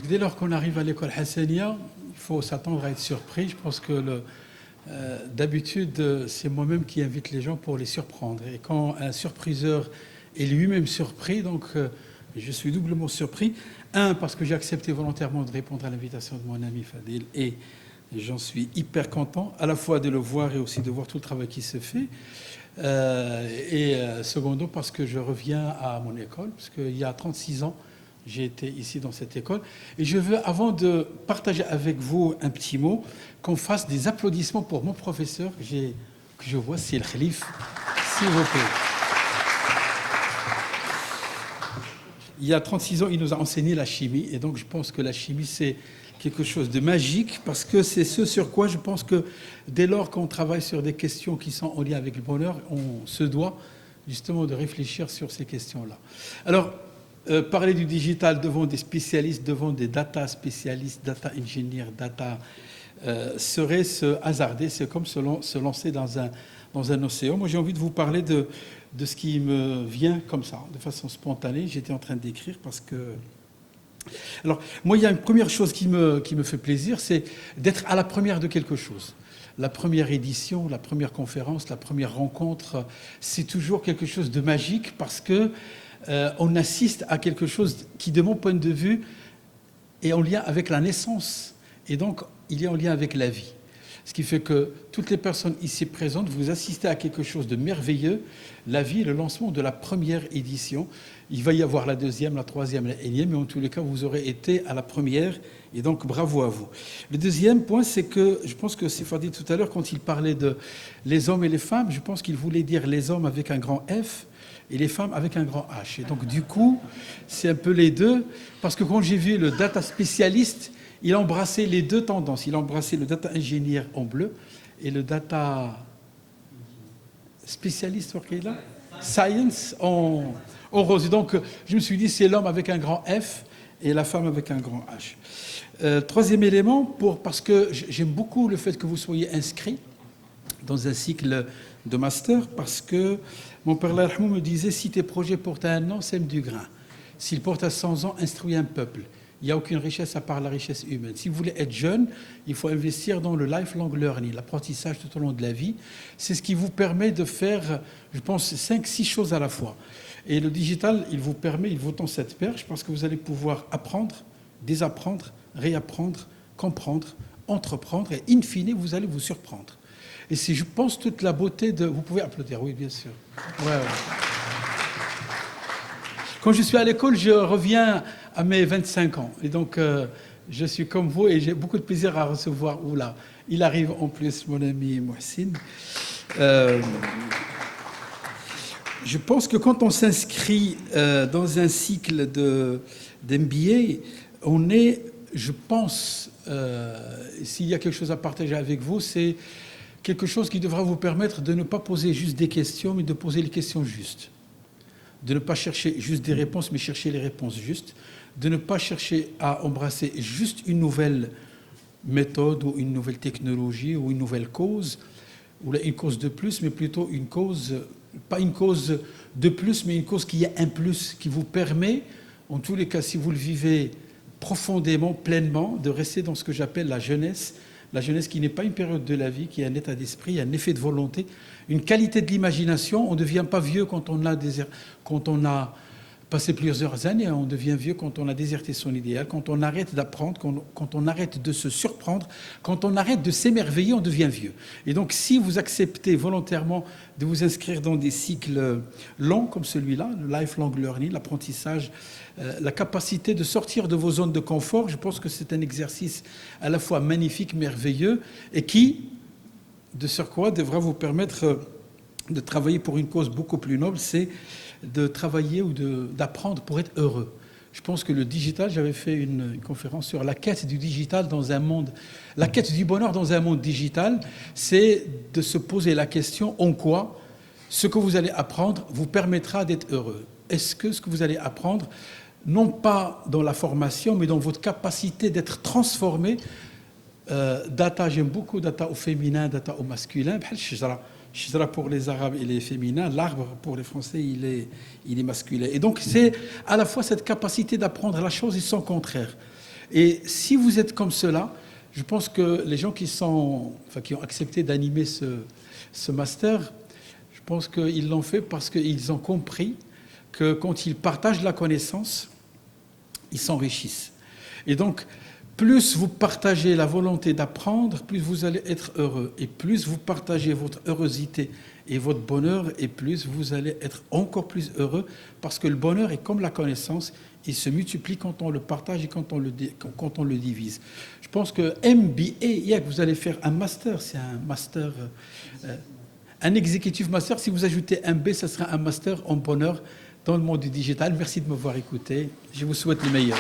que dès lors qu'on arrive à l'école Hassania, il faut s'attendre à être surpris. Je pense que d'habitude, c'est moi-même qui invite les gens pour les surprendre. Et quand un surpriseur est lui-même surpris, donc je suis doublement surpris. Un, parce que j'ai accepté volontairement de répondre à l'invitation de mon ami Fadil, et j'en suis hyper content, à la fois de le voir et aussi de voir tout le travail qui se fait. Secondo, parce que je reviens à mon école, parce qu'il y a 36 ans, j'ai été ici dans cette école. Et je veux, avant de partager avec vous un petit mot, qu'on fasse des applaudissements pour mon professeur que je vois, c'est le Khalif, s'il vous plaît. Il y a 36 ans, il nous a enseigné la chimie. Et donc, je pense que la chimie, c'est quelque chose de magique, parce que c'est ce sur quoi je pense que dès lors qu'on travaille sur des questions qui sont en lien avec le bonheur, on se doit justement de réfléchir sur ces questions-là. Alors, parler du digital devant des spécialistes, devant des data spécialistes, data engineers, serait se hasarder, c'est comme se lancer dans un océan. Moi, j'ai envie de vous parler de ce qui me vient comme ça, de façon spontanée. J'étais en train d'écrire parce que... Alors, moi, il y a une première chose qui me fait plaisir, c'est d'être à la première de quelque chose. La première édition, la première conférence, la première rencontre, c'est toujours quelque chose de magique parce que on assiste à quelque chose qui, de mon point de vue, est en lien avec la naissance. Et donc, il est en lien avec la vie. Ce qui fait que toutes les personnes ici présentes, vous assistez à quelque chose de merveilleux, la vie, le lancement de la première édition. Il va y avoir la deuxième, la troisième, la énième, mais en tous les cas, vous aurez été à la première, et donc bravo à vous. Le deuxième point, c'est que, je pense que c'est Fadi tout à l'heure, quand il parlait de les hommes et les femmes, je pense qu'il voulait dire les hommes avec un grand F, et les femmes avec un grand H. Et donc, du coup, c'est un peu les deux, parce que quand j'ai vu le data spécialiste, il embrassait les deux tendances. Il embrassait le data ingénieur en bleu et le data spécialiste, là, science en rose. Et donc, je me suis dit, c'est l'homme avec un grand F et la femme avec un grand H. Troisième élément, parce que j'aime beaucoup le fait que vous soyez inscrit dans un cycle de master, parce que mon père Larhamou me disait, si tes projets portent à 1 an, sème du grain. S'ils portent à 100 ans, instruis un peuple. Il n'y a aucune richesse à part la richesse humaine. Si vous voulez être jeune, il faut investir dans le lifelong learning, l'apprentissage tout au long de la vie. C'est ce qui vous permet de faire, je pense, 5-6 choses à la fois. Et le digital, il vous tend cette perche parce que vous allez pouvoir apprendre, désapprendre, réapprendre, comprendre, entreprendre, et in fine, vous allez vous surprendre. Et c'est, je pense, toute la beauté de... Vous pouvez applaudir, oui, bien sûr. Ouais. Quand je suis à l'école, je reviens à mes 25 ans. Et donc, je suis comme vous et j'ai beaucoup de plaisir à recevoir Oula. Il arrive en plus, mon ami Mohsin. Je pense que quand on s'inscrit dans un cycle d'MBA, on est, je pense, s'il y a quelque chose à partager avec vous, c'est quelque chose qui devra vous permettre de ne pas poser juste des questions, mais de poser les questions justes. De ne pas chercher juste des réponses, mais chercher les réponses justes. De ne pas chercher à embrasser juste une nouvelle méthode ou une nouvelle technologie ou une nouvelle cause, ou une cause de plus, mais plutôt une cause, pas une cause de plus, mais une cause qui est un plus, qui vous permet, en tous les cas, si vous le vivez profondément, pleinement, de rester dans ce que j'appelle la jeunesse qui n'est pas une période de la vie, qui est un état d'esprit, un effet de volonté, une qualité de l'imagination. On ne devient pas vieux quand on a passé plusieurs années, on devient vieux quand on a déserté son idéal, quand on arrête d'apprendre, quand on arrête de se surprendre, quand on arrête de s'émerveiller, on devient vieux. Et donc, si vous acceptez volontairement de vous inscrire dans des cycles longs comme celui-là, le lifelong learning, l'apprentissage, la capacité de sortir de vos zones de confort, je pense que c'est un exercice à la fois magnifique, merveilleux, et qui, de surcroît, devra vous permettre de travailler pour une cause beaucoup plus noble, c'est de travailler ou d'apprendre pour être heureux. Je pense que le digital, j'avais fait une conférence sur la quête du digital dans un monde, la quête du bonheur dans un monde digital, c'est de se poser la question en quoi ce que vous allez apprendre vous permettra d'être heureux. Est-ce que ce que vous allez apprendre, non pas dans la formation, mais dans votre capacité d'être transformé, data, j'aime beaucoup data au féminin, data au masculin, Shijra pour les Arabes, il est féminin. L'arbre, pour les Français, il est masculin. Et donc, c'est à la fois cette capacité d'apprendre la chose et son contraire. Et si vous êtes comme cela, je pense que les gens qui ont accepté d'animer ce master, je pense qu'ils l'ont fait parce qu'ils ont compris que quand ils partagent la connaissance, ils s'enrichissent. Et donc, plus vous partagez la volonté d'apprendre, plus vous allez être heureux. Et plus vous partagez votre heurosité et votre bonheur, et plus vous allez être encore plus heureux, parce que le bonheur est comme la connaissance, il se multiplie quand on le partage et quand on le divise. Je pense que MBA, vous allez faire un master, c'est un master, un executive master. Si vous ajoutez un B, ça sera un master en bonheur dans le monde du digital. Merci de m'avoir écouté. Je vous souhaite le meilleur.